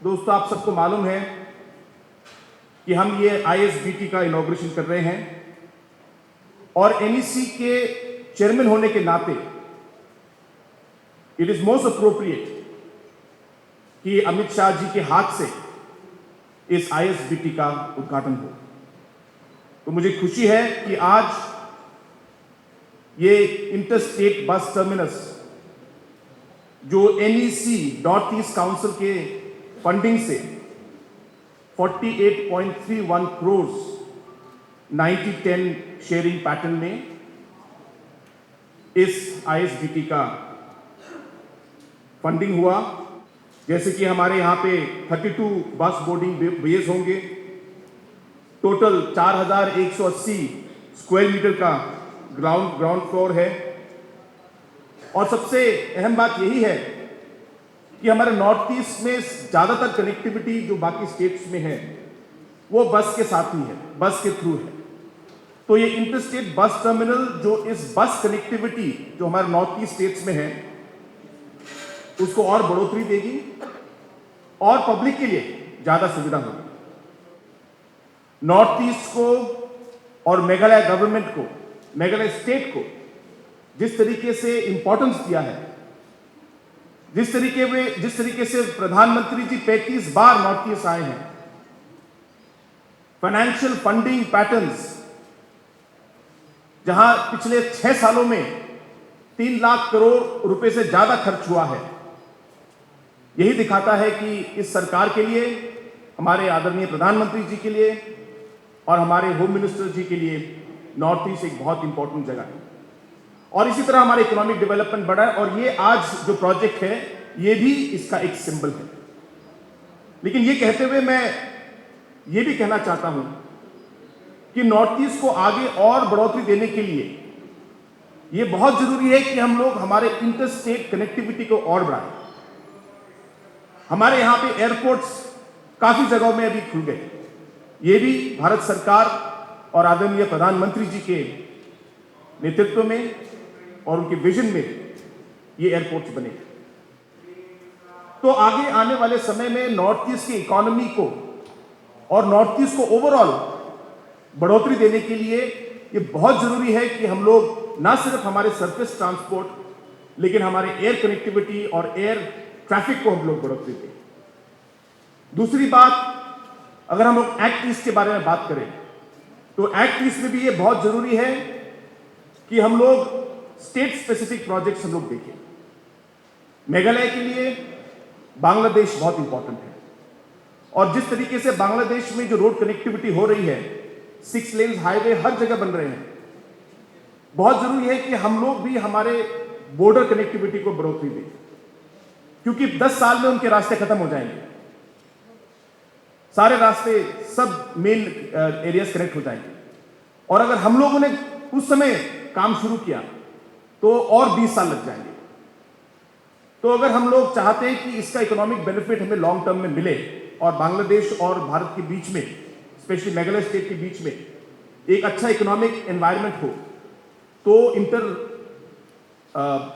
दोस्तों, आप सबको मालूम है कि हम ये ISBT का इनॉग्रेशन कर रहे हैं और NEC के चेयरमैन होने के नाते इट इज मोस्ट अप्रोप्रिएट कि अमित शाह जी के हाथ से इस ISBT का उद्घाटन हो। तो मुझे खुशी है कि आज ये इंटरस्टेट बस टर्मिनस जो NEC नॉर्थ ईस्ट काउंसिल के फंडिंग से 48.31 करोड़ 90-10 शेयरिंग पैटर्न में इस ISBT का फंडिंग हुआ। जैसे कि हमारे यहाँ पे 32 बस बोर्डिंग बेस होंगे, टोटल 4180 स्क्वायर मीटर का ग्राउंड फ्लोर है। और सबसे अहम बात यही है कि हमारे नॉर्थ ईस्ट में ज़्यादातर कनेक्टिविटी जो बाकी स्टेट्स में है वो बस के साथ ही है, बस के थ्रू है। तो ये इंटरस्टेट बस टर्मिनल जो इस बस कनेक्टिविटी जो हमारे नॉर्थ ईस्ट स्टेट्स में है उसको और बढ़ोतरी देगी और पब्लिक के लिए ज़्यादा सुविधा होगी। नॉर्थ ईस्ट को और मेघालय गवर्नमेंट को, मेघालय स्टेट को जिस तरीके से इंपॉर्टेंस दिया है, जिस तरीके से प्रधानमंत्री जी 35 बार नॉर्थ ईस्ट आए हैं, फाइनेंशियल फंडिंग पैटर्न्स जहां पिछले 6 सालों में 3 लाख करोड़ रुपए से ज्यादा खर्च हुआ है, यही दिखाता है कि इस सरकार के लिए, हमारे आदरणीय प्रधानमंत्री जी के लिए और हमारे होम मिनिस्टर जी के लिए नॉर्थ ईस्ट एक बहुत इंपॉर्टेंट जगह है। और इसी तरह हमारे इकोनॉमिक डेवलपमेंट बढ़ा है और ये आज जो प्रोजेक्ट है ये भी इसका एक सिंबल है। लेकिन ये कहते हुए मैं ये भी कहना चाहता हूं कि नॉर्थ ईस्ट को आगे और बढ़ोतरी देने के लिए ये बहुत जरूरी है कि हम लोग हमारे इंटरस्टेट कनेक्टिविटी को और बढ़ाएं। हमारे यहां पे एयरपोर्ट्स काफी जगहों में अभी खुल गए। ये भी भारत सरकार और आदरणीय प्रधानमंत्री जी के नेतृत्व में और उनके विजन में ये एयरपोर्ट्स बने। तो आगे आने वाले समय में नॉर्थ ईस्ट की इकोनॉमी को और नॉर्थ ईस्ट को ओवरऑल बढ़ोतरी देने के लिए ये बहुत जरूरी है कि हम लोग ना सिर्फ हमारे सरफेस ट्रांसपोर्ट लेकिन हमारे एयर कनेक्टिविटी और एयर ट्रैफिक को हम लोग बढ़ोतरी दें। दूसरी बात, अगर हम लोग एक्ट ईस्ट के बारे में बात करें तो एक्ट ईस्ट में भी ये बहुत जरूरी है कि हम लोग स्टेट स्पेसिफिक प्रोजेक्ट्स हम लोग देखें। मेघालय के लिए बांग्लादेश बहुत इंपॉर्टेंट है और जिस तरीके से बांग्लादेश में जो रोड कनेक्टिविटी हो रही है, 6 लेन हाईवे हर जगह बन रहे हैं, बहुत जरूरी है कि हम लोग भी हमारे बॉर्डर कनेक्टिविटी को बढ़ोतरी दें, क्योंकि 10 साल में उनके रास्ते खत्म हो जाएंगे। सारे रास्ते सब मेन एरियाज कनेक्ट हो जाएंगे और अगर हम लोगों ने उस समय काम शुरू किया तो और 20 साल लग जाएंगे। तो अगर हम लोग चाहते हैं कि इसका इकोनॉमिक बेनिफिट हमें लॉन्ग टर्म में मिले और बांग्लादेश और भारत के बीच में, स्पेशली मेघालय स्टेट के बीच में एक अच्छा इकोनॉमिक एनवायरनमेंट हो, तो inter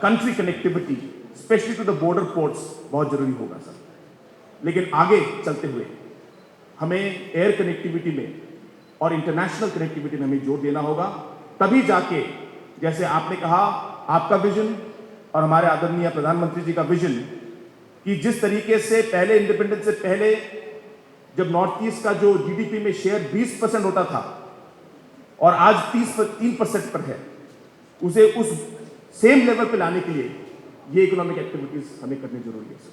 country connectivity specially to the border ports बहुत जरूरी होगा सर। लेकिन आगे चलते हुए हमें एयर कनेक्टिविटी में और इंटरनेशनल कनेक्टिविटी में हमें जोर देना होगा, तभी जाके, जैसे आपने कहा, आपका विजन और हमारे आदरणीय प्रधानमंत्री जी का विजन कि जिस तरीके से पहले इंडिपेंडेंस से पहले जब नॉर्थ ईस्ट का जो GDP में शेयर 20% होता था और आज 3% पर है, उसे उस सेम लेवल पे लाने के लिए ये इकोनॉमिक एक्टिविटीज हमें करनी जरूरी है सर।